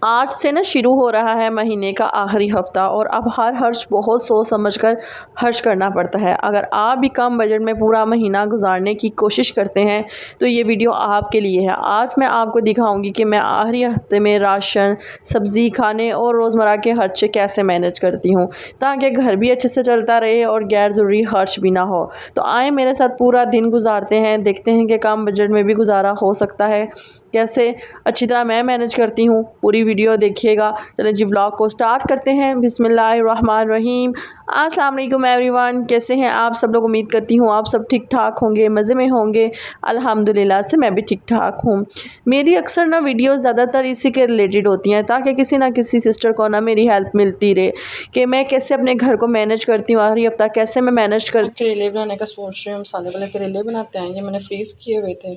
आज से ना शुरू हो रहा है महीने का आखिरी हफ्ता और अब हर खर्च बहुत सोच समझ कर खर्च करना पड़ता है। अगर आप भी कम बजट में पूरा महीना गुजारने की कोशिश करते हैं तो ये वीडियो आपके लिए है। आज मैं आपको दिखाऊंगी कि मैं आखिरी हफ्ते में राशन, सब्ज़ी, खाने और रोज़मर्रा के खर्चे कैसे मैनेज करती हूँ ताकि घर भी अच्छे से चलता रहे और गैर ज़रूरी खर्च भी ना हो। तो आए मेरे साथ पूरा दिन गुजारते हैं, देखते हैं कि कम बजट में भी गुजारा हो सकता है कैसे अच्छी तरह मैं मैनेज करती हूँ। पूरी वीडियो देखिएगा। चलें जी व्लॉग को स्टार्ट करते हैं। बिस्मिल्लाहिर्रहमानिर्रहीम। अस्सलाम वालेकुम एवरीवन, कैसे हैं आप सब लोग? उम्मीद करती हूँ आप सब ठीक ठाक होंगे, मज़े में होंगे। अल्हम्दुलिल्लाह से मैं भी ठीक ठाक हूँ। मेरी अक्सर ना वीडियोस ज़्यादातर इसी के रिलेटेड होती हैं ताकि किसी ना किसी सिस्टर को ना मेरी हेल्प मिलती रहे कि मैं कैसे अपने घर को मैनेज करती हूँ, आखिरी हफ्ता कैसे मैं मैनेज कर। करेले बनाने का सोच रही हूँ। मसाले वाले करेले बनाते हैं। ये मैंने फ्रीज़ किए हुए थे,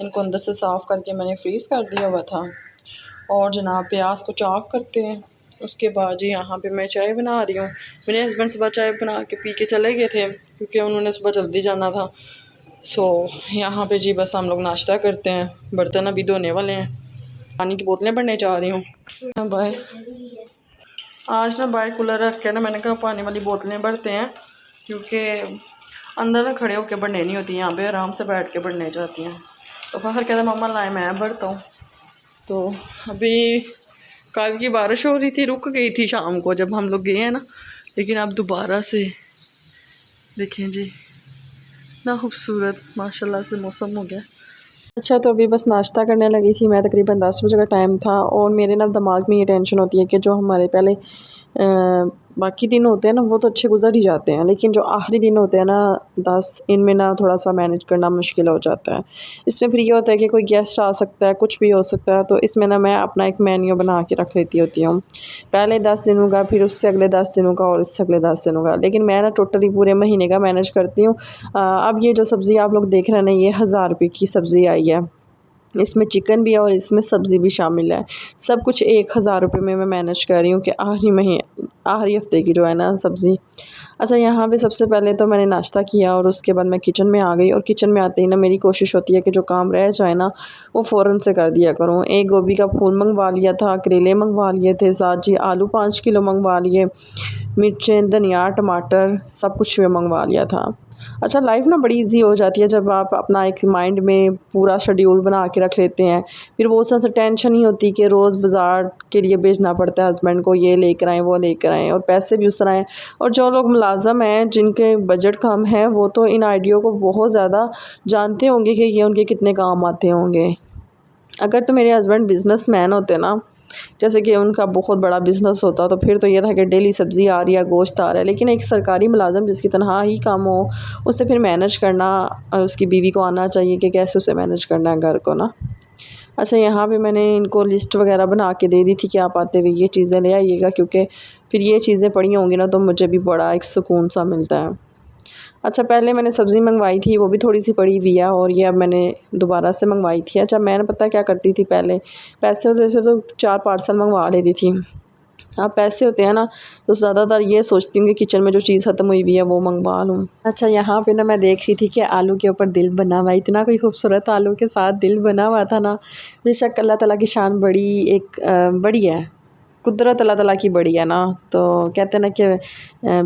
इनको अंदर से साफ़ करके मैंने फ्रीज़ कर दिया हुआ था। और जनाब प्याज को चॉप करते हैं। उसके बाद जी यहाँ पे मैं चाय बना रही हूँ। मेरे हस्बैंड सुबह चाय बना के पी के चले गए थे क्योंकि उन्होंने सुबह जल्दी जाना था। सो यहाँ पे जी बस हम लोग नाश्ता करते हैं। बर्तन अभी धोने वाले हैं। पानी की बोतलें भरने जा रही हूँ। बाय। आज ना बाहर कूलर रख के ना मैंने कहा पानी वाली बोतलें भरते हैं क्योंकि अंदर ना खड़े होकर बढ़ने नहीं होती, यहाँ पे आराम से बैठ के बढ़ने जाती हैं। तो फखर कहता मम्मा लाए मैं भरता हूँ। तो अभी कल की बारिश हो रही थी, रुक गई थी शाम को जब हम लोग गए हैं ना, लेकिन अब दोबारा से देखें जी ना खूबसूरत माशाल्लाह से मौसम हो गया। अच्छा तो अभी बस नाश्ता करने लगी थी मैं। तकरीबन 10 बजे का टाइम था और मेरे ना दिमाग में ये टेंशन होती है कि जो हमारे पहले बाकी दिन होते हैं ना वो तो अच्छे गुजर ही जाते हैं, लेकिन जो आखिरी दिन होते हैं ना 10, इनमें ना थोड़ा सा मैनेज करना मुश्किल हो जाता है। इसमें फिर ये होता है कि कोई गेस्ट आ सकता है, कुछ भी हो सकता है, तो इसमें ना मैं अपना एक मेन्यू बना के रख लेती होती हूँ पहले 10 दिनों का, फिर उससे अगले 10 दिनों का और इससे अगले 10 दिनों का। लेकिन मैं ना टोटली पूरे महीने का मैनेज करती हूँ। अब ये जो सब्ज़ी आप लोग देख रहे हैं ना, ये 1000 रुपये की सब्ज़ी आई है। इसमें चिकन भी है और इसमें सब्ज़ी भी शामिल है। सब कुछ 1000 रुपये में मैं मैनेज कर रही हूँ कि आखिरी हफ्ते की जो है ना सब्ज़ी। अच्छा यहाँ पे सबसे पहले तो मैंने नाश्ता किया और उसके बाद मैं किचन में आ गई और किचन में आते ही ना मेरी कोशिश होती है कि जो काम रह जाए ना वो फ़ौरन से कर दिया करूँ। एक गोभी का फूल मंगवा लिया था, करेले मंगवा लिए थे, साथ जी आलू 5 किलो मंगवा लिए, मिर्चें, धनिया, टमाटर सब कुछ में मंगवा लिया था। अच्छा लाइफ ना बड़ी इजी हो जाती है जब आप अपना एक माइंड में पूरा शेड्यूल बना के रख लेते हैं। फिर वो सा टेंशन नहीं होती कि रोज़ बाज़ार के लिए भेजना पड़ता है हस्बैंड को, ये लेकर आएँ वो लेकर आएँ, और पैसे भी उस तरह हैं। और जो लोग मुलाज़म हैं जिनके बजट कम है वो तो इन आइडियो को बहुत ज़्यादा जानते होंगे कि ये उनके कितने काम आते होंगे। अगर तो मेरे हस्बैंड बिज़नेसमैन होते ना, जैसे कि उनका बहुत बड़ा बिज़नेस होता, तो फिर तो ये था कि डेली सब्ज़ी आ रही है, गोश्त आ रहा है। लेकिन एक सरकारी मुलाज़म जिसकी तनख्वाह ही कम हो, उससे फिर मैनेज करना, उसकी बीवी को आना चाहिए कि कैसे उसे मैनेज करना है घर को ना। अच्छा यहाँ पे मैंने इनको लिस्ट वगैरह बना के दे दी थी कि आप आते हुए ये चीज़ें ले आइएगा, क्योंकि फिर ये चीज़ें पड़ी होंगी ना तो मुझे भी बड़ा एक सुकून सा मिलता है। अच्छा पहले मैंने सब्ज़ी मंगवाई थी, वो भी थोड़ी सी पड़ी हुई है और ये अब मैंने दोबारा से मंगवाई थी। अच्छा मैंने पता क्या करती थी, पहले पैसे होते थे तो 4 पार्सल मंगवा लेती थी। अब पैसे होते हैं ना तो ज़्यादातर ये सोचती हूँ कि किचन में जो चीज़ ख़त्म हुई हुई है वो मंगवा लूँ। अच्छा यहाँ पे ना मैं देख रही थी कि आलू के ऊपर दिल बना हुआ, इतना कोई खूबसूरत आलू के साथ दिल बना हुआ था ना। बेशक अल्लाह ताला की शान बड़ी है, कुदरत अल्लाह ताला की बड़ी है ना। तो कहते हैं ना कि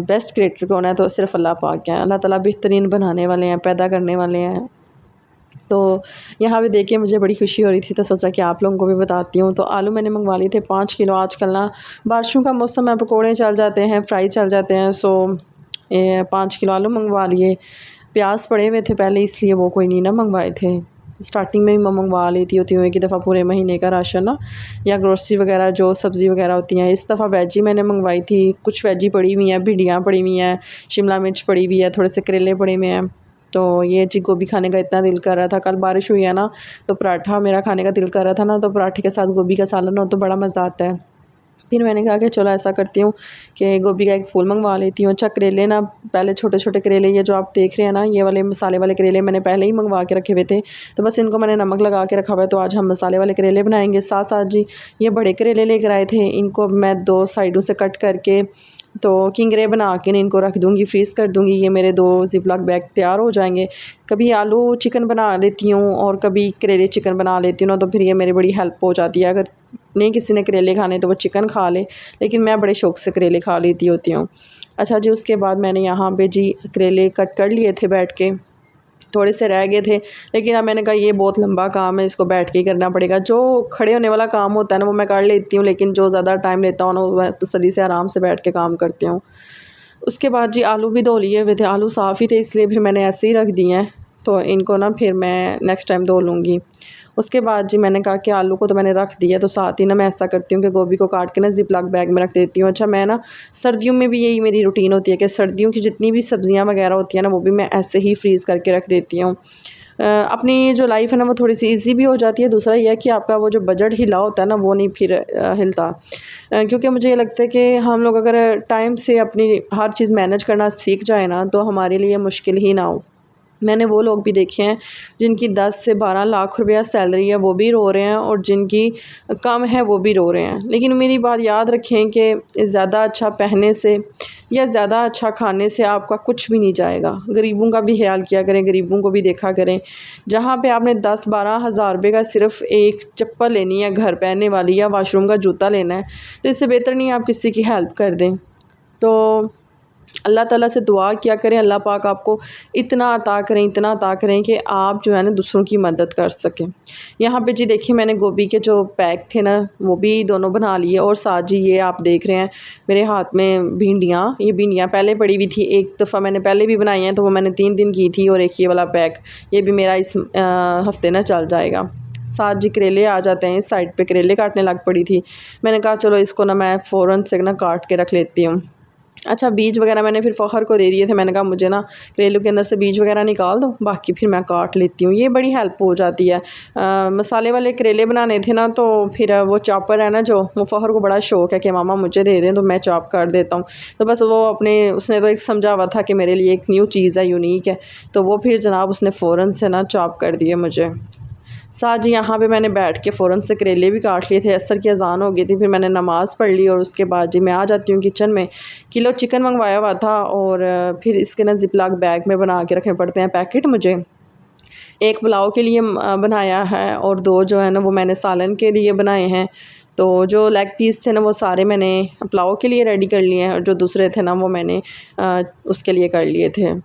बेस्ट क्रिएटर कौन है, तो सिर्फ अल्लाह पाक है। अल्लाह ताला बेहतरीन बनाने वाले हैं, पैदा करने वाले हैं। तो यहाँ पे देख के मुझे बड़ी खुशी हो रही थी, तो सोचा कि आप लोगों को भी बताती हूँ। तो आलू मैंने मंगवा लिए थे 5 किलो। आजकल ना बारिशों का मौसम है, पकोड़े चल जाते हैं, फ्राई चल जाते हैं। सो 5 किलो आलू मंगवा लिए। प्याज पड़े हुए थे पहले, इसलिए वो कोई नहीं ना मंगवाए थे। स्टार्टिंग में ही मैं मंगवा लेती होती हूँ एक ही दफ़ा पूरे महीने का राशन ना, या ग्रोसरी वगैरह जो सब्ज़ी वगैरह होती हैं। इस दफ़ा वेजी मैंने मंगवाई थी, कुछ वेजी पड़ी हुई हैं, भिंडियाँ पड़ी हुई हैं, शिमला मिर्च पड़ी हुई है, थोड़े से करेले पड़े हुए हैं। तो ये जी गोभी खाने का इतना दिल कर रहा था, कल बारिश हुई है ना तो पराठा मेरा खाने का दिल कर रहा था ना, तो पराठे के साथ गोभी का सालन हो तो बड़ा मज़ा आता है। फिर मैंने कहा कि चलो ऐसा करती हूँ कि गोभी का एक फूल मंगवा लेती हूँ। अच्छा करेले ना पहले छोटे छोटे करेले, ये जो आप देख रहे हैं ना, ये वाले मसाले वाले करेले मैंने पहले ही मंगवा के रखे हुए थे, तो बस इनको मैंने नमक लगा के रखा हुआ है। तो आज हम मसाले वाले करेले बनाएंगे। साथ साथ जी ये बड़े करेले लेकर आए थे, इनको मैं 2 साइडों से कट करके तो किंगरे बना के इनको रख दूँगी, फ्रीज़ कर दूँगी। ये मेरे 2 ज़िपलॉक बैग तैयार हो जाएंगे। कभी आलू चिकन बना लेती हूँ और कभी करेले चिकन बना लेती हूँ ना, तो फिर ये मेरी बड़ी हेल्प हो जाती है। अगर नहीं किसी ने करेले खाने तो वो चिकन खा ले, लेकिन मैं बड़े शौक़ से करेले खा लेती होती हूँ। अच्छा जी, उसके बाद मैंने यहाँ पे जी करेले कट कर लिए थे बैठ के, थोड़े से रह गए थे, लेकिन अब मैंने कहा ये बहुत लंबा काम है, इसको बैठ के ही करना पड़ेगा। जो खड़े होने वाला काम होता है ना वो मैं कर लेती हूँ, लेकिन जो ज़्यादा टाइम लेता हूँ ना वो मैं तसल्ली से आराम से बैठ के काम करती हूँ। उसके बाद जी आलू भी धो लिए हुए थे, आलू साफ़ ही थे इसलिए फिर मैंने ऐसे ही रख दिए हैं, तो इनको ना फिर मैं नेक्स्ट टाइम धो लूँगी। उसके बाद जी मैंने कहा कि आलू को तो मैंने रख दिया, तो साथ ही ना मैं ऐसा करती हूँ कि गोभी को काट के ना ज़िप-लॉक बैग में रख देती हूँ। अच्छा, मैं ना सर्दियों में भी यही मेरी रूटीन होती है कि सर्दियों की जितनी भी सब्ज़ियाँ वगैरह होती हैं ना वो भी मैं ऐसे ही फ्रीज़ करके रख देती हूँ। अपनी जो लाइफ़ है ना वो थोड़ी-सी ईज़ी भी हो जाती है। दूसरा ये है कि आपका वो जो बजट हिला होता है ना वो नहीं फिर हिलता। क्योंकि मुझे ये लगता है कि हम लोग अगर टाइम से अपनी हर चीज़ मैनेज करना सीख जाए ना तो हमारे लिए मुश्किल ही ना हो। मैंने वो लोग भी देखे हैं जिनकी 10 से 12 लाख रुपया सैलरी है वो भी रो रहे हैं, और जिनकी कम है वो भी रो रहे हैं। लेकिन मेरी बात याद रखें कि ज़्यादा अच्छा पहनने से या ज़्यादा अच्छा खाने से आपका कुछ भी नहीं जाएगा। गरीबों का भी ख्याल किया करें, गरीबों को भी देखा करें। जहाँ पे आपने 10-12 हज़ार रुपये का सिर्फ़ एक चप्पल लेनी है घर पहनने वाली या वॉशरूम का जूता लेना है, तो इससे बेहतर नहीं आप किसी की हेल्प कर दें। तो अल्लाह ताला से दुआ किया करें, अल्लाह पाक आपको इतना अता करें, इतना अता करें कि आप जो है ना दूसरों की मदद कर सकें। यहाँ पे जी देखिए मैंने गोभी के जो पैक थे ना वो भी दोनों बना लिए, और साथ जी ये आप देख रहे हैं मेरे हाथ में भिंडियाँ, ये भिंडियाँ पहले पड़ी हुई थी, एक दफ़ा मैंने पहले भी बनाई हैं तो वो मैंने 3 दिन की थी, और एक ये वाला पैक ये भी मेरा इस हफ़्ते ना चल जाएगा। साथ जी करेले आ जाते हैं, इस साइड पे करेले काटने लग पड़ी थी। मैंने कहा चलो इसको ना मैं फ़ौरन से ना काट के रख लेती हूँ। अच्छा, बीज वगैरह मैंने फिर फ़खर को दे दिए थे। मैंने कहा मुझे ना करेलों के अंदर से बीज वगैरह निकाल दो, बाकी फिर मैं काट लेती हूँ। ये बड़ी हेल्प हो जाती है। मसाले वाले करेले बनाने थे ना, तो फिर वो चॉपर है ना जो, वो फ़खर को बड़ा शौक़ है कि मामा मुझे दे दें तो मैं चॉप कर देता हूँ। तो बस वो अपने उसने तो एक समझा हुआ था कि मेरे लिए एक न्यू चीज़ है, यूनिक है, तो वो फिर जनाब उसने फ़ौरन से ना चॉप कर दिए मुझे। साथ जी यहाँ पे मैंने बैठ के फ़ौरन से करेले भी काट लिए थे। असर की अज़ान हो गई थी, फिर मैंने नमाज़ पढ़ ली, और उसके बाद जी मैं आ जाती हूँ किचन में। किलो चिकन मंगवाया हुआ था, और फिर इसके ना ज़िप-लॉक बैग में बना के रखने पड़ते हैं पैकेट मुझे। एक पुलाव के लिए बनाया है, और 2 जो है ना वो मैंने सालन के लिए बनाए हैं। तो जो लेग पीस थे ना वो सारे मैंने पुलाव के लिए रेडी कर लिए हैं, और जो दूसरे थे ना वो मैंने उसके लिए कर लिए थे।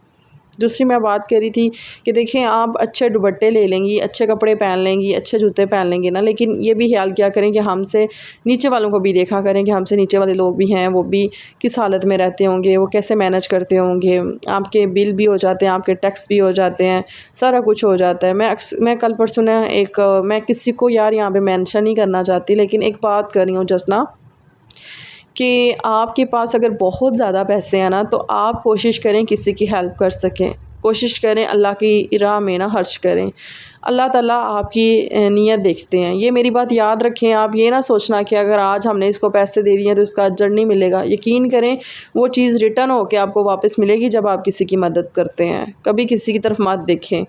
दूसरी मैं बात कर रही थी कि देखिए आप अच्छे दुपट्टे ले लेंगी, अच्छे कपड़े पहन लेंगी, अच्छे जूते पहन लेंगी ना, लेकिन ये भी ख्याल किया करें कि हमसे नीचे वालों को भी देखा करें कि हमसे नीचे वाले लोग भी हैं, वो भी किस हालत में रहते होंगे, वो कैसे मैनेज करते होंगे। आपके बिल भी हो जाते हैं, आपके टैक्स भी हो जाते हैं, सारा कुछ हो जाता है। मैं कल परसों ना मैं किसी को यार यहाँ पे मेंशन नहीं करना चाहती, लेकिन एक बात कर रही हूँ जस्ट ना, कि आपके पास अगर बहुत ज़्यादा पैसे हैं ना तो आप कोशिश करें किसी की हेल्प कर सकें, कोशिश करें अल्लाह की राह में ना खर्च करें। अल्लाह ताला आपकी नीयत देखते हैं, ये मेरी बात याद रखें। आप ये ना सोचना कि अगर आज हमने इसको पैसे दे दिए तो इसका अजर नहीं मिलेगा। यकीन करें वो चीज़ रिटर्न होकर आपको वापस मिलेगी जब आप किसी की मदद करते हैं। कभी किसी की तरफ मत देखें।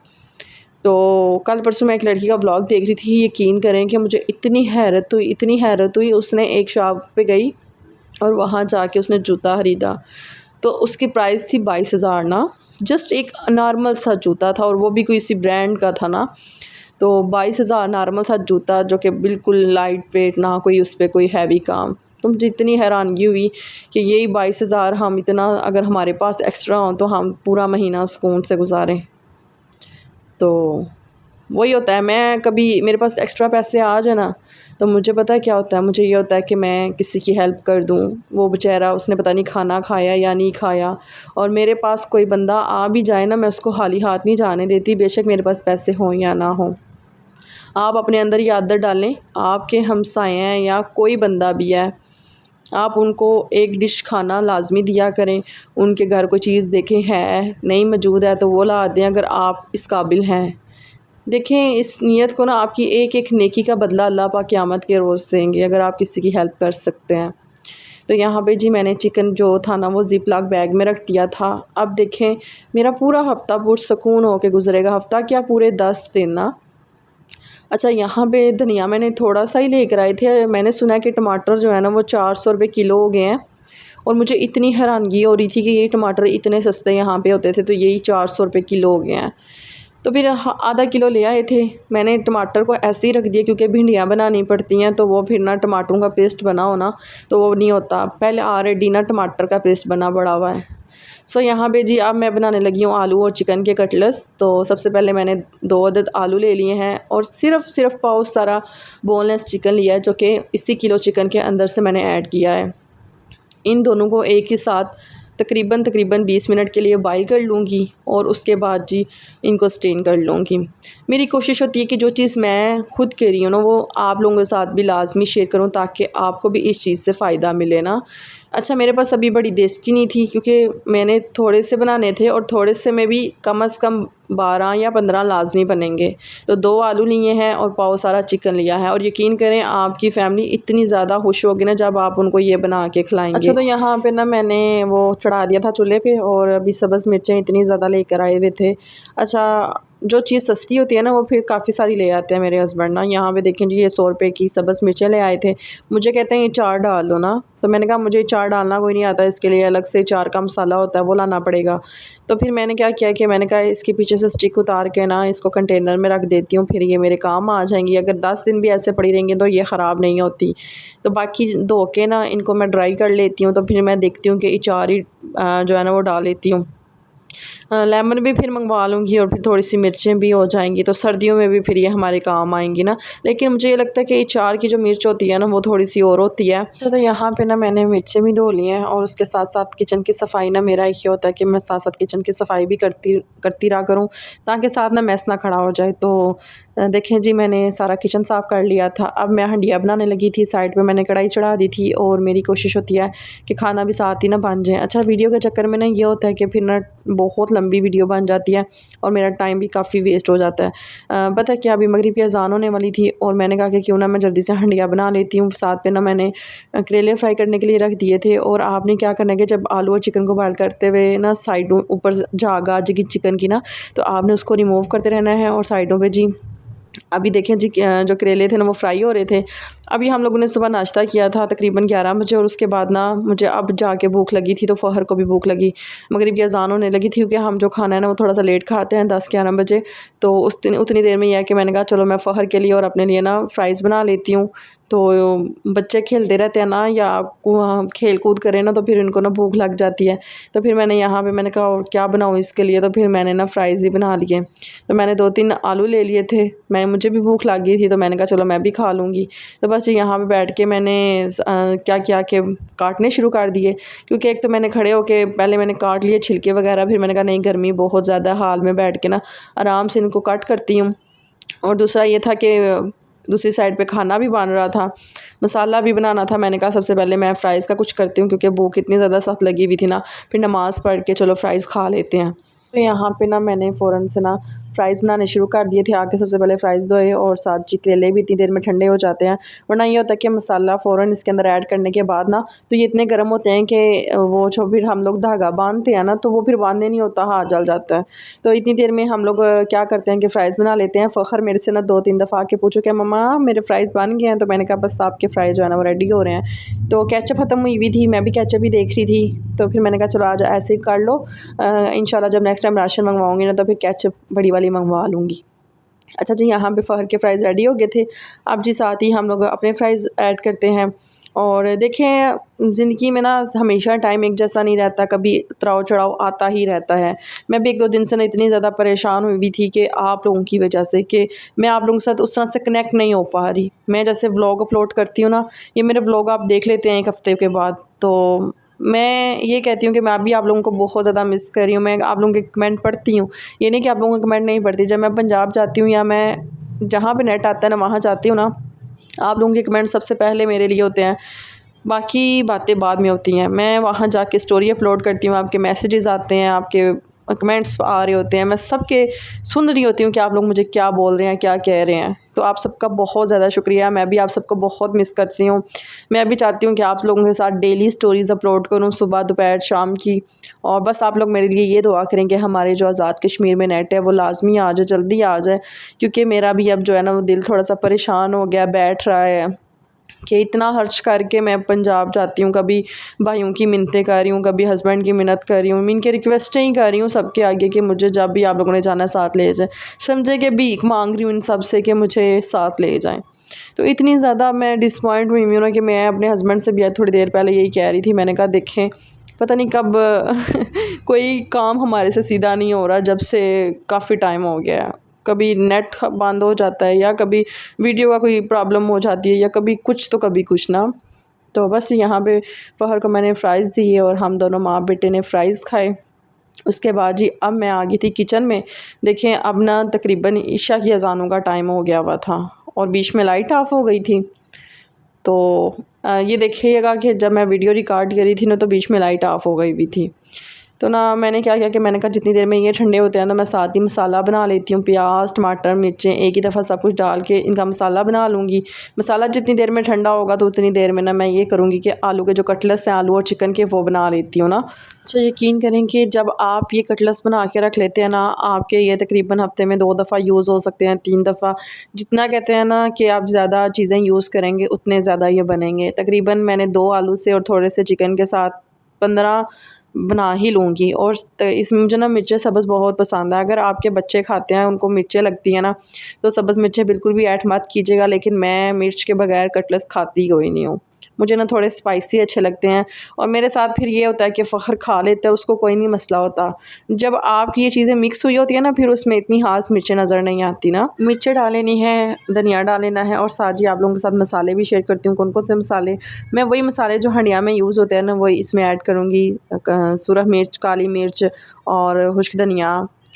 तो कल परसों मैं एक लड़की का व्लॉग देख रही थी, यकीन करें कि मुझे इतनी हैरत हुई, इतनी हैरत हुई। उसने एक शॉप पे गई और वहाँ जाके उसने जूता ख़रीदा, तो उसकी प्राइस थी 22,000 ना, जस्ट एक नॉर्मल सा जूता था, और वो भी कोई सी ब्रांड का था ना। तो 22,000 नॉर्मल सा जूता जो कि बिल्कुल लाइट वेट, ना कोई उस पर कोई हैवी काम। तो मुझे इतनी हैरानगी हुई कि यही 22,000 हम इतना अगर हमारे पास एक्स्ट्रा हो तो हम पूरा महीना सुकून से गुजारें। तो वही होता है, मैं कभी मेरे पास एक्स्ट्रा पैसे आ जाए ना तो मुझे पता है क्या होता है, मुझे ये होता है कि मैं किसी की हेल्प कर दूँ। वो बेचारा उसने पता नहीं खाना खाया या नहीं खाया, और मेरे पास कोई बंदा आ भी जाए ना मैं उसको खाली हाथ नहीं जाने देती, बेशक मेरे पास पैसे हों या ना हों। आप अपने अंदर ये आदत डालें, आपके हमसाए हैं या कोई बंदा भी है, आप उनको एक डिश खाना लाजमी दिया करें। उनके घर कोई चीज़ देखें है नहीं मौजूद है तो वो ला दें अगर आप इस काबिल हैं। देखें इस नीयत को ना, आपकी एक एक नेकी का बदला अल्लाह पाक क़यामत के रोज़ देंगे अगर आप किसी की हेल्प कर सकते हैं। तो यहाँ पे जी मैंने चिकन जो था ना वो ज़िप-लॉक बैग में रख दिया था। अब देखें मेरा पूरा हफ़्ता पुरसुकून हो के गुज़रेगा, हफ़्ता क्या पूरे 10 दिन ना। अच्छा, यहाँ पे धनिया मैंने थोड़ा सा ही लेकर आए थे। मैंने सुना है कि टमाटर जो है ना वो 400 रुपये किलो हो गए हैं, और मुझे इतनी हैरानगी हो रही थी कि ये टमाटर इतने सस्ते यहाँ पे होते थे तो यही 400 रुपये किलो हो गए हैं। तो फिर आधा किलो ले आए थे। मैंने टमाटर को ऐसे ही रख दिया क्योंकि भिंडियाँ बनानी पड़ती हैं, तो वो फिर ना टमाटरों का पेस्ट बना हो ना तो वो नहीं होता। पहले ऑलरेडी ना टमाटर का पेस्ट बना पड़ा हुआ है। सो यहाँ पे जी अब मैं बनाने लगी हूँ आलू और चिकन के कटलेट्स। तो सबसे पहले मैंने 2 अदद आलू ले लिए हैं और सिर्फ पाव सारा बोनलेस चिकन लिया है, जो कि इसी किलो चिकन के अंदर से मैंने ऐड किया है। इन दोनों को एक ही साथ तकरीबन 20 मिनट के लिए बॉईल कर लूँगी और उसके बाद जी इनको स्टेन कर लूँगी। मेरी कोशिश होती है कि जो चीज़ मैं खुद कह रही हूँ ना वो आप लोगों के साथ भी लाजमी शेयर करूँ, ताकि आपको भी इस चीज़ से फ़ायदा मिले ना। अच्छा, मेरे पास अभी बड़ी देसी नहीं थी क्योंकि मैंने थोड़े से बनाने थे और थोड़े से में भी कम से कम 12 या 15 लाजमी बनेंगे। तो 2 आलू लिए हैं और पाव सारा चिकन लिया है, और यकीन करें आपकी फ़ैमिली इतनी ज़्यादा खुश होगी ना जब आप उनको ये बना के खिलाएंगे। अच्छा, तो यहाँ पे ना मैंने वो चढ़ा दिया था चूल्हे पे और अभी सब्ज़ मिर्चें इतनी ज़्यादा लेकर आए हुए थे। अच्छा, जो चीज़ सस्ती होती है ना वो फिर काफ़ी सारी ले आते हैं मेरे हस्बैंड ना। यहाँ पे देखें जी, ये 100 रुपये की सब्ज़ मिर्चें ले आए थे। मुझे कहते हैं ये 4 डाल दो ना, तो मैंने कहा मुझे 4 डालना कोई नहीं आता, इसके लिए अलग से 4 का मसाला होता है वो लाना पड़ेगा। तो फिर मैंने क्या किया कि मैंने कहा इसके पीछे से स्टिक उतार के ना इसको कंटेनर में रख देती हूँ, फिर ये मेरे काम आ जाएंगी। अगर 10 दिन भी ऐसे पड़ी रहेंगी तो ये ख़राब नहीं होती। तो बाकी धो के ना इनको मैं ड्राई कर लेती हूँ, तो फिर मैं देखती हूँ कि अचार ही जो है ना वो डाल लेती हूँ। लेमन भी फिर मंगवा लूँगी और फिर थोड़ी सी मिर्चें भी हो जाएंगी, तो सर्दियों में भी फिर ये हमारे काम आएंगी ना। लेकिन मुझे ये लगता है कि अचार की जो मिर्च होती है ना वो थोड़ी सी और होती है। तो यहाँ पे ना मैंने मिर्चें भी धो ली हैं और उसके साथ साथ किचन की सफाई ना मेरा ये होता है कि मैं साथ साथ किचन की सफाई भी करती रहा करूँ, ताकि साथ ना मैस ना खड़ा हो जाए। तो देखें जी, मैंने सारा किचन साफ़ कर लिया था। अब मैं हंडिया बनाने लगी थी, साइड पे मैंने कढ़ाई चढ़ा दी थी और मेरी कोशिश होती है कि खाना भी साथ ही ना बन जाए। अच्छा, वीडियो के चक्कर में ना ये होता है कि फिर ना बहुत लंबी वीडियो बन जाती है और मेरा टाइम भी काफ़ी वेस्ट हो जाता है। पता है क्या, अभी मगरिब की अज़ान होने वाली थी और मैंने कहा कि क्यों ना मैं जल्दी से हंडिया बना लेती हूँ। साथ पे ना मैंने करेले फ्राई करने के लिए रख दिए थे, और आपने क्या करना है कि जब आलू और चिकन को बॉयल करते हुए ना साइडों ऊपर झाग आ जाएगी चिकन की ना, तो आपने उसको रिमूव करते रहना है। और साइडों पे जी अभी देखें जी, जो करेले थे ना वो फ्राई हो रहे थे। अभी हम लोगों ने सुबह नाश्ता किया था तकरीबन 11 बजे, और उसके बाद ना मुझे अब जाके भूख लगी थी, तो फ़हर को भी भूख लगी। मगरिब की अज़ान होने लगी थी क्योंकि हम जो खाना है ना वो थोड़ा सा लेट खाते हैं, 10-11 बजे। तो उतनी देर में यह है कि मैंने कहा चलो मैं फ़हर के लिए और अपने लिए ना फ़्राइज़ बना लेती हूँ। तो बच्चे खेलते रहते हैं ना, या खेल कूद करें ना, तो फिर इनको ना भूख लग जाती है। तो फिर मैंने यहाँ पे मैंने कहा और क्या बनाऊँ इसके लिए, तो फिर मैंने ना फ़्राइज़ ही बना लिए। तो मैंने 2-3 आलू ले लिए थे, मुझे भी भूख लग गई थी, तो मैंने कहा चलो मैं भी खा लूँगी। तो बस यहाँ पे बैठ के मैंने क्या किया कि काटने शुरू कर दिए, क्योंकि एक तो मैंने खड़े होके पहले मैंने काट लिए छिलके वगैरह, फिर मैंने कहा नहीं गर्मी बहुत ज़्यादा, हाल में बैठ के ना आराम से इनको कट करती हूँ। और दूसरा ये था कि दूसरी साइड पे खाना भी बन रहा था, मसाला भी बनाना था। मैंने कहा सबसे पहले मैं फ़्राइज़ का कुछ करती हूँ, क्योंकि भूख इतनी ज़्यादा सख्त लगी हुई थी ना, फिर नमाज़ पढ़ के चलो फ़्राइज़ खा लेते हैं। तो यहाँ पे ना मैंने फ़ौरन से ना फ़्राइज़ बनाने शुरू कर दिए थे। आके सबसे पहले फ़्राइज़ धोए और साथ जी करेले भी इतनी देर में ठंडे हो जाते हैं, वरना ये होता है कि मसाला फ़ौरन इसके अंदर ऐड करने के बाद ना तो ये इतने गर्म होते हैं कि वो जो फिर हम लोग धागा बांधते हैं ना तो वो फिर बांधने नहीं होता, हाथ जल जाता है। तो इतनी देर में हम लोग क्या करते हैं कि फ़्राइज़ बना लेते हैं। फ़खर मेरे से ना 2-3 दफ़ा आके पूछो कि मम्मा मेरे फ़्राइज़ बन गए हैं, तो मैंने कहा बस आपके फ़्राइज़ जो है ना वो रेडी हो रहे हैं। तो केचप ख़त्म हुई हुई थी, मैं भी केचप ही देख रही थी, तो फिर मैंने कहा चलो आज ऐसे ही कर लो, इंशाल्लाह जब नेक्स्ट टाइम राशन मंगवाऊँगी ना तो फिर केचप बड़ी वाली मंगवा लूँगी। अच्छा जी, यहाँ पे फ़हर के फ़्राइज़ रेडी हो गए थे। अब जी साथ ही हम लोग अपने फ़्राइज़ ऐड करते हैं। और देखें ज़िंदगी में ना हमेशा टाइम एक जैसा नहीं रहता, कभी उतराव चढ़ाव आता ही रहता है। मैं भी 1-2 दिन से ना इतनी ज़्यादा परेशान हुई हुई थी कि आप लोगों की वजह से, कि मैं आप लोगों के साथ उस तरह से कनेक्ट नहीं हो पा रही। मैं जैसे व्लॉग अपलोड करती हूँ ना, ये मेरे व्लॉग आप देख लेते हैं 1 हफ़्ते के बाद, तो मैं ये कहती हूँ कि मैं भी आप लोगों को बहुत ज़्यादा मिस कर रही हूँ। मैं आप लोगों के कमेंट पढ़ती हूँ, ये नहीं कि आप लोगों के कमेंट नहीं पढ़ती। जब मैं पंजाब जाती हूँ या मैं जहाँ पे नेट आता है ना वहाँ जाती हूँ ना, आप लोगों के कमेंट सबसे पहले मेरे लिए होते हैं, बाकी बातें बाद में होती हैं। मैं वहाँ जाके स्टोरी अपलोड करती हूँ, आपके मैसेजेस आते हैं, आपके कमेंट्स आ रहे होते हैं, मैं सबके सुन रही होती हूँ कि आप लोग मुझे क्या बोल रहे हैं, क्या कह रहे हैं। तो आप सबका बहुत ज़्यादा शुक्रिया। मैं भी आप सबको बहुत मिस करती हूँ। मैं भी चाहती हूँ कि आप लोगों के साथ डेली स्टोरीज़ अपलोड करूँ, सुबह दोपहर शाम की। और बस आप लोग मेरे लिए ये दुआ करें कि हमारे जो आज़ाद कश्मीर में नेट है वो लाजमी आ जाए, जल्दी आ जाए, क्योंकि मेरा भी अब जो है ना वो दिल थोड़ा सा परेशान हो गया, बैठ रहा है। कि इतना खर्च करके मैं पंजाब जाती हूँ, कभी भाइयों की मिन्नतें कर रही हूँ, कभी हस्बैंड की मिन्नत कर रही हूँ, मैं इनके रिक्वेस्टें ही कर रही हूँ सबके आगे कि मुझे जब भी आप लोगों ने जाना साथ ले जाए। समझे कि भीख मांग रही हूँ इन सब से कि मुझे साथ ले जाएं। तो इतनी ज़्यादा मैं डिसपॉइंट हुई हूँ ना कि मैं अपने हस्बैंड से भी थोड़ी देर पहले यही कह रही थी। मैंने कहा देखें पता नहीं कब कोई काम हमारे से सीधा नहीं हो रहा, जब से काफ़ी टाइम हो गया है। कभी नेट बंद हो जाता है, या कभी वीडियो का कोई प्रॉब्लम हो जाती है, या कभी कुछ तो कभी कुछ ना। तो बस यहाँ पे फ़हर को मैंने फ़्राइज़ दिए और हम दोनों माँ बेटे ने फ़्राइज़ खाए। उसके बाद जी अब मैं आ गई थी किचन में। देखें अब ना तकरीबन इशा की अज़ानों का टाइम हो गया हुआ था और बीच में लाइट ऑफ हो गई थी। तो ये देखिएगा कि जब मैं वीडियो रिकॉर्ड करी थी ना तो बीच में लाइट ऑफ हो गई हुई थी। तो ना मैंने क्या किया कि मैंने कहा जितनी देर में ये ठंडे होते हैं तो मैं साथ ही मसाला बना लेती हूँ। प्याज टमाटर मिर्चें एक ही दफ़ा सब कुछ डाल के इनका मसाला बना लूँगी। मसाला जितनी देर में ठंडा होगा तो उतनी देर में ना मैं ये करूँगी कि आलू के जो कटलेट्स हैं आलू और चिकन के, वो बना लेती हूँ ना। अच्छा यकीन करें कि जब आप ये कटलेट्स बना के रख लेते हैं ना, आपके ये तकरीबन हफ्ते में 2 दफ़ा यूज़ हो सकते हैं, 3 दफ़ा। जितना कहते हैं ना कि आप ज़्यादा चीज़ें यूज़ करेंगे उतने ज़्यादा ये बनेंगे। तकरीबन मैंने 2 आलू से और थोड़े से चिकन के साथ 15 बना ही लूँगी। और इसमें मुझे ना मिर्चें सब्ज़ बहुत पसंद है। अगर आपके बच्चे खाते हैं उनको मिर्चें लगती हैं ना, तो सब्ज़ मिर्चें बिल्कुल भी ऐड मत कीजिएगा। लेकिन मैं मिर्च के बगैर कटलेट्स खाती कोई नहीं हूँ। मुझे ना थोड़े स्पाइसी अच्छे लगते हैं। और मेरे साथ फिर ये होता है कि फ़ख्र खा लेता है, उसको कोई नहीं मसला होता। जब आपकी ये चीज़ें मिक्स हुई होती है ना, फिर उसमें इतनी ख़ास मिर्चें नज़र नहीं आती ना। मिर्चें डाल लेनी है, धनिया डाल लेना है, और साथ ही आप लोगों के साथ मसाले भी शेयर करती हूँ कौन कौन से मसाले। मैं वही मसाले जो हंडिया में यूज़ होते हैं ना वही इसमें ऐड करूँगी। सुरख मिर्च, काली मिर्च और खुश्क धनिया,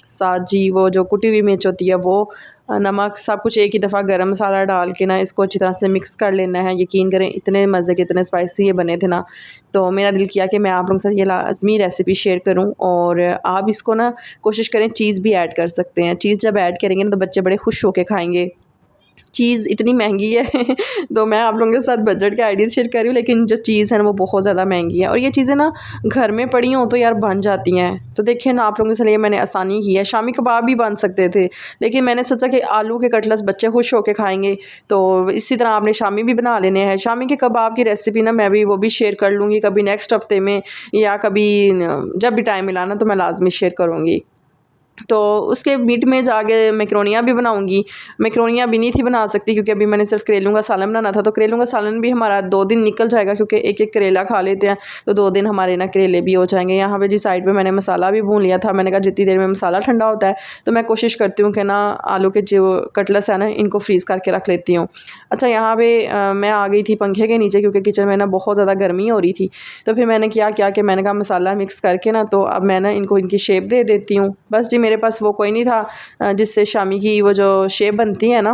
साथ जी वो जो कुटी हुई मिर्च होती है वो, नमक, सब कुछ एक ही दफ़ा गरम मसाला डाल के ना इसको अच्छी तरह से मिक्स कर लेना है। यकीन करें इतने मज़े के, इतने स्पाइसी ये बने थे ना, तो मेरा दिल किया कि मैं आप लोगों के साथ ये लाज़मी रेसिपी शेयर करूं। और आप इसको ना कोशिश करें, चीज़ भी ऐड कर सकते हैं। चीज़ जब ऐड करेंगे ना तो बच्चे बड़े खुश होकर खाएँगे। चीज़ इतनी महंगी है तो मैं आप लोगों के साथ बजट के आइडियाज़ शेयर कर रही हूँ, लेकिन जो चीज़ है ना वो बहुत ज़्यादा महंगी है। और ये चीज़ें ना घर में पड़ी हों तो यार बन जाती हैं। तो देखिए ना आप लोगों के लिए मैंने आसानी की है। शामी कबाब भी बन सकते थे, लेकिन मैंने सोचा कि आलू के कटलेट्स बच्चे खुश होकर खाएंगे, तो इसी तरह आपने शामी भी बना लेने हैं। शामी के कबाब की रेसिपी ना मैं भी वो भी शेयर कर लूँगी कभी नेक्स्ट हफ्ते में, या कभी जब भी टाइम मिला ना तो मैं लाजमी शेयर करूँगी। तो उसके बीच में जाके मैक्रोनियाँ भी बनाऊंगी। मैक्रोनियाँ भी नहीं थी बना सकती क्योंकि अभी मैंने सिर्फ करेलों का सालन बनाना था। तो करेलों का सालन भी हमारा 2 दिन निकल जाएगा, क्योंकि एक एक करेला खा लेते हैं, तो 2 दिन हमारे ना करेले भी हो जाएंगे। यहाँ पे जी साइड पे मैंने मसाला भी भून लिया था। मैंने कहा जितनी देर में मसाला ठंडा होता है तो मैं कोशिश करती हूँ कि ना आलू के जो कटलेट्स है ना इनको फ्रीज़ करके रख लेती हूँ। अच्छा यहाँ पे मैं आ गई थी पंखे के नीचे, क्योंकि किचन में ना बहुत ज़्यादा गर्मी हो रही थी। तो फिर मैंने क्या किया कि मैंने कहा मसाला मिक्स करके ना, तो अब मैं ना इनको इनकी शेप दे देती हूँ। बस जी मेरे पास वो कोई नहीं था जिससे शामी की वो जो शेप बनती है ना,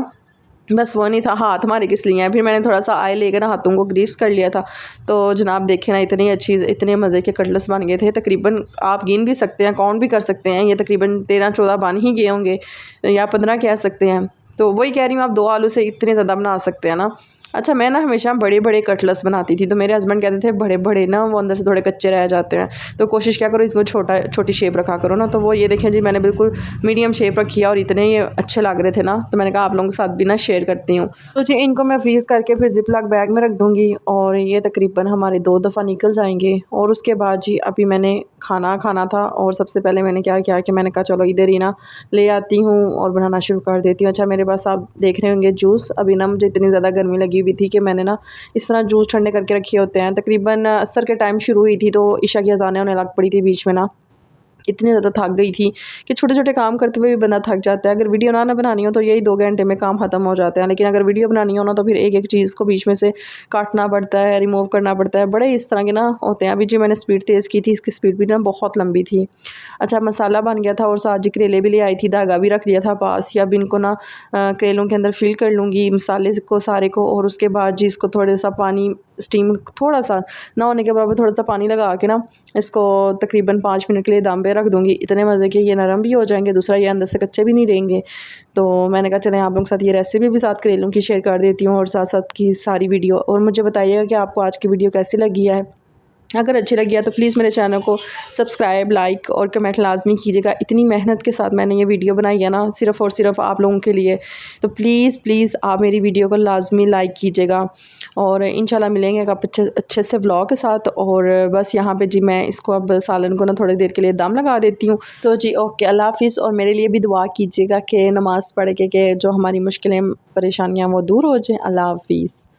बस वो नहीं था। हाथ हमारे किस लिए हैं। फिर मैंने थोड़ा सा ऑयल लेकर ना हाथों को ग्रीस कर लिया था। तो जनाब देखे ना इतनी अच्छी, इतने मज़े के कटलेट्स बन गए थे। तकरीबन आप गिन भी सकते हैं, काउंट भी कर सकते हैं, ये तकरीबन 13-14 बन ही गए होंगे, या 15 कह सकते हैं। तो वही कह रही हूँ, आप 2 आलू से इतने ज़्यादा बना सकते हैं ना। अच्छा मैं ना हमेशा बड़े बड़े कटलेट्स बनाती थी, तो मेरे हस्बैंड कहते थे बड़े बड़े ना वो अंदर से थोड़े कच्चे रह जाते हैं, तो कोशिश क्या करो इसको छोटी शेप रखा करो ना। तो वो ये देखें जी मैंने बिल्कुल मीडियम शेप रखी है और इतने ये अच्छे लग रहे थे ना, तो मैंने कहा आप लोगों के साथ भी ना शेयर करती हूँ। तो जी इनको मैं फ्रीज़ करके फिर जिप लॉक बैग में रख दूँगी, और ये तकरीबन हमारे 2 दफ़ा निकल जाएंगे। और उसके बाद जी अभी मैंने खाना था, और सबसे पहले मैंने क्या किया कि मैंने कहा चलो इधर ही ना ले आती हूँ और बनाना शुरू कर देती हूँ। अच्छा मेरे पास आप देख रहे होंगे जूस। अभी ना मुझे इतनी ज़्यादा गर्मी लगी हुई थी कि मैंने ना इस तरह जूस ठंडे करके रखे होते हैं। तकरीबन असर के टाइम शुरू हुई थी तो ईशा की अज़ानें होने लग पड़ी थी बीच में ना। इतनी ज़्यादा थक गई थी कि छोटे छोटे काम करते हुए भी बंदा थक जाता है। अगर वीडियो ना बनानी हो तो यही 2 घंटे में काम ख़त्म हो जाता है, लेकिन अगर वीडियो बनानी हो ना तो फिर एक एक चीज़ को बीच में से काटना पड़ता है, रिमूव करना पड़ता है, बड़े इस तरह के ना होते हैं। अभी जी मैंने स्पीड तेज़ की थी, इसकी स्पीड भी ना बहुत लंबी थी। अच्छा मसाला बन गया था, और साथ जी करेले भी ले आई थी, धागा भी रख लिया था पास। या अब इनको ना करेलों के अंदर फिल कर लूँगी मसाले को सारे को, और उसके बाद जी इसको थोड़ा सा पानी स्टीम थोड़ा सा ना होने के बराबर थोड़ा सा पानी लगा के ना इसको तकरीबन 5 मिनट के लिए दम पे रख दूँगी। इतने मज़े के ये नरम भी हो जाएंगे, दूसरा ये अंदर से कच्चे भी नहीं रहेंगे। तो मैंने कहा चलें आप लोगों के साथ ये रेसिपी भी साथ करेलों की शेयर कर देती हूँ, और साथ साथ की सारी वीडियो। और मुझे बताइएगा कि आपको आज की वीडियो कैसी लगी है। अगर अच्छी लगी है तो प्लीज़ मेरे चैनल को सब्सक्राइब, लाइक और कमेंट लाजमी कीजिएगा। इतनी मेहनत के साथ मैंने ये वीडियो बनाई है ना, सिर्फ़ और सिर्फ आप लोगों के लिए। तो प्लीज़ आप मेरी वीडियो को लाजमी लाइक कीजिएगा और इंशाल्लाह मिलेंगे एक अच्छे से व्लॉग के साथ। और बस यहाँ पे जी मैं इसको अब सालन को ना थोड़ी देर के लिए दम लगा देती हूँ। तो जी ओके, अल्लाह हाफ़िज़। और मेरे लिए भी दुआ कीजिएगा कि नमाज़ पढ़ के जो हमारी मुश्किलें परेशानियाँ वो दूर हो जाएँ। अल्लाह हाफ़िज़।